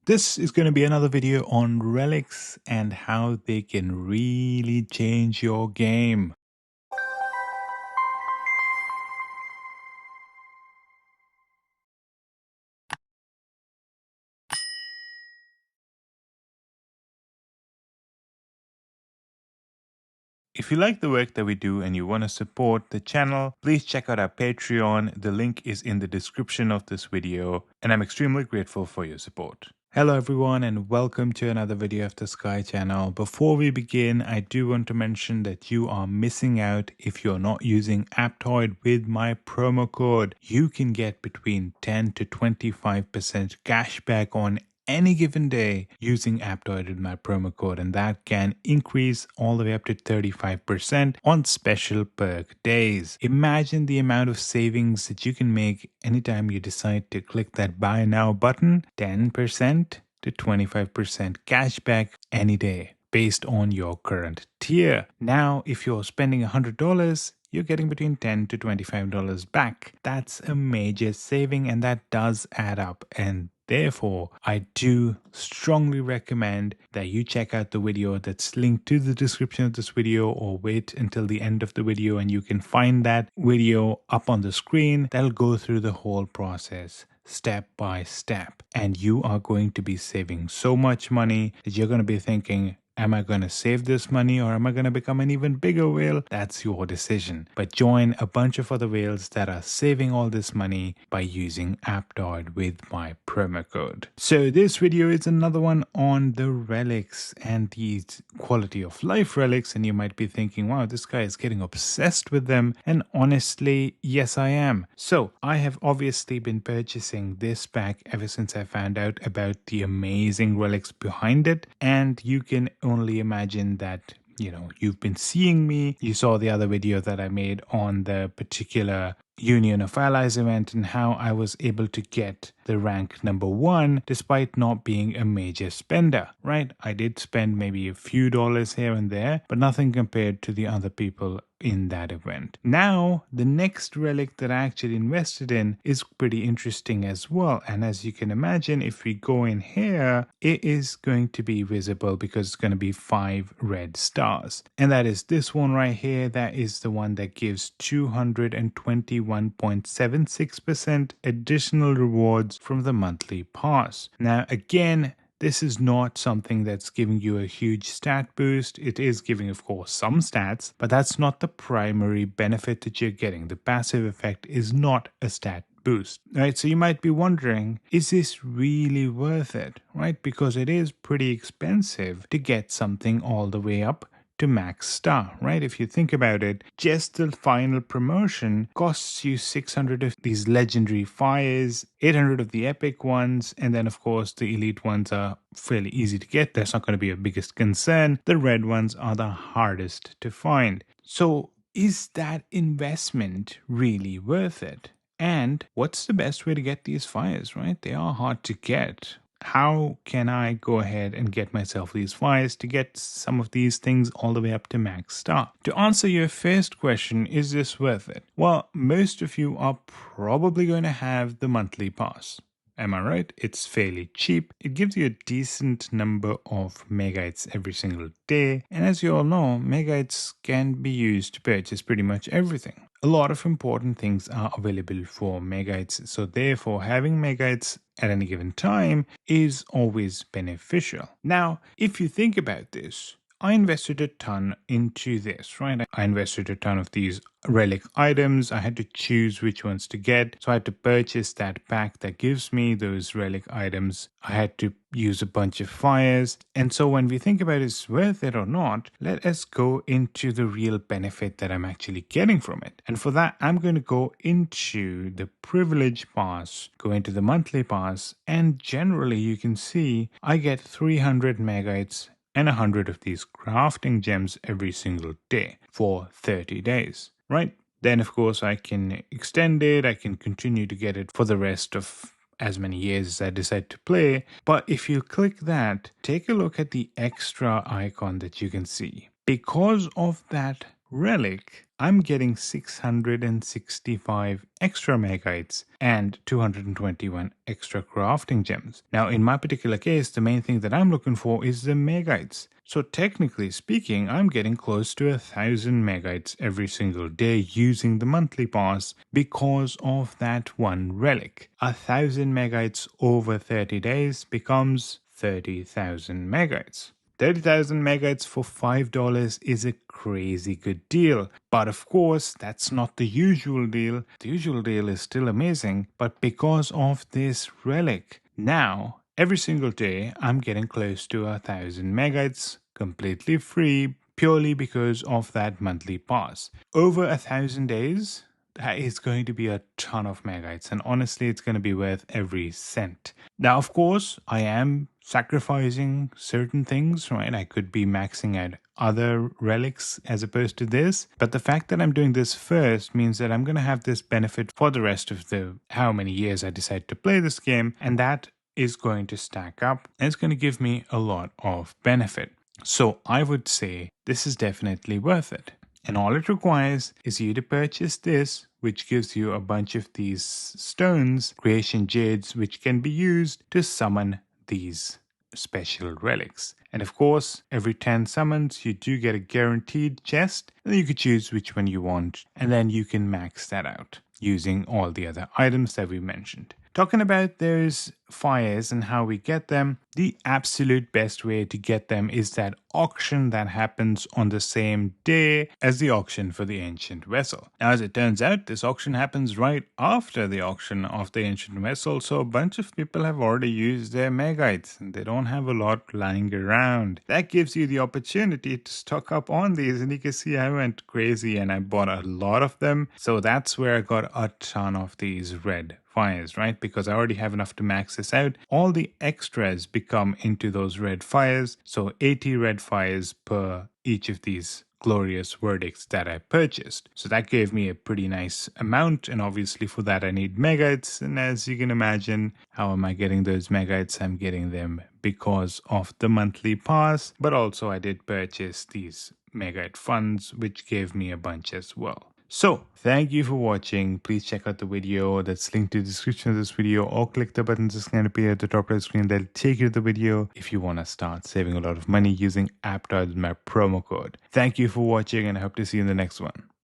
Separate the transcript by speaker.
Speaker 1: This is going to be another video on relics and how they can really change your game. If you like the work that we do and you want to support the channel, please check out our Patreon. The link is in the description of this video, and I'm extremely grateful for your support. Hello everyone and welcome to another video of the Sky channel. Before we begin, I do want to mention that you are missing out if you're not using Aptoid with my promo code. You can get between 10 to 25% cash back on any given day using Aptoid with my promo code, and that can increase all the way up to 35% on special perk days. Imagine the amount of savings that you can make anytime you decide to click that buy now button. 10% to 25% cash back any day based on your current tier. Now, if you're spending $100, you're getting between $10 to $25 back. That's a major saving, and that does add up. And therefore, I do strongly recommend that you check out the video that's linked to the description of this video, or wait until the end of the video and you can find that video up on the screen. That'll go through the whole process step by step, and you are going to be saving so much money that you're going to be thinking, am I going to save this money or am I going to become an even bigger whale? That's your decision. But join a bunch of other whales that are saving all this money by using Aptoid with my promo code. So this video is another one on the relics and the quality of life relics. And you might be thinking, wow, this guy is getting obsessed with them. And honestly, yes, I am. So I have obviously been purchasing this pack ever since I found out about the amazing relics behind it. And you can only imagine that, you've been seeing me. You saw the other video that I made on the particular Union of Allies event and how I was able to get the rank number 1 despite not being a major spender, right? I did spend maybe a few dollars here and there, but nothing compared to the other people in that event. Now, the next relic that I actually invested in is pretty interesting as well. And as you can imagine, if we go in here, it is going to be visible because it's going to be 5 red stars. And that is this one right here. That is the one that gives 221.76% additional rewards from the monthly pass. Now, again, this is not something that's giving you a huge stat boost. It is giving, of course, some stats, but that's not the primary benefit that you're getting. The passive effect is not a stat boost, right? So you might be wondering, is this really worth it, right? Because it is pretty expensive to get something all the way up to max star, right? If you think about it, just the final promotion costs you 600 of these legendary fires, 800 of the epic ones, and then of course the elite ones are fairly easy to get. That's not going to be your biggest concern. The red ones are the hardest to find. So is that investment really worth it? And what's the best way to get these fires, right? They are hard to get. How can I go ahead and get myself these fires to get some of these things all the way up to max star? To answer your first question, is this worth it? Well, most of you are probably going to have the monthly pass. Am I right? It's fairly cheap. It gives you a decent number of Magites every single day. And as you all know, Magites can be used to purchase pretty much everything. A lot of important things are available for Magites. So therefore, having Magites at any given time is always beneficial. Now, if you think about this, I invested a ton into this, right? I invested a ton of these relic items. I had to choose which ones to get. So I had to purchase that pack that gives me those relic items. I had to use a bunch of fires. And so when we think about is worth it or not, let us go into the real benefit that I'm actually getting from it. And for that, I'm going to go into the privilege pass, go into the monthly pass, and generally you can see I get 300 Magites and 100 of these crafting gems every single day for 30 days, right? Then, of course, I can extend it. I can continue to get it for the rest of as many years as I decide to play. But if you click that, take a look at the extra icon that you can see. Because of that Relic, I'm getting 665 extra magites and 221 extra crafting gems. Now, in my particular case, the main thing that I'm looking for is the magites. So technically speaking, I'm getting close to 1,000 magites every single day using the monthly pass because of that one relic. 1,000 magites over 30 days becomes 30,000 magites. 30,000 megabytes for $5 is a crazy good deal. But of course, that's not the usual deal. The usual deal is still amazing, but because of this relic, now every single day I'm getting close to 1,000 megabytes completely free purely because of that monthly pass. Over 1,000 days, that is going to be a ton of megabytes, and honestly, it's going to be worth every cent. Now, of course, I am sacrificing certain things, right? I could be maxing out other relics as opposed to this, but the fact that I'm doing this first means that I'm going to have this benefit for the rest of the how many years I decide to play this game, and that is going to stack up and it's going to give me a lot of benefit. So I would say this is definitely worth it. And all it requires is you to purchase this, which gives you a bunch of these stones, creation jades, which can be used to summon these special relics. And of course, every 10 summons, you do get a guaranteed chest, and you could choose which one you want, and then you can max that out using all the other items that we mentioned. Talking about those fires and how we get them, the absolute best way to get them is that auction that happens on the same day as the auction for the ancient vessel. Now, as it turns out, this auction happens right after the auction of the ancient vessel, so a bunch of people have already used their magites and they don't have a lot lying around. That gives you the opportunity to stock up on these, and you can see I went crazy and I bought a lot of them. So that's where I got a ton of these red fires, right? Because I already have enough to max this out. All the extras become into those red fires. So 80 red fires per each of these glorious verdicts that I purchased. So that gave me a pretty nice amount. And obviously for that I need megabytes. And as you can imagine, how am I getting those megabytes? I'm getting them because of the monthly pass. But also I did purchase these megabyte funds, which gave me a bunch as well. So, thank you for watching. Please check out the video that's linked in the description of this video, or click the buttons that's going to appear at the top of the screen that'll take you to the video if you want to start saving a lot of money using Aptoide with my promo code. Thank you for watching, and I hope to see you in the next one.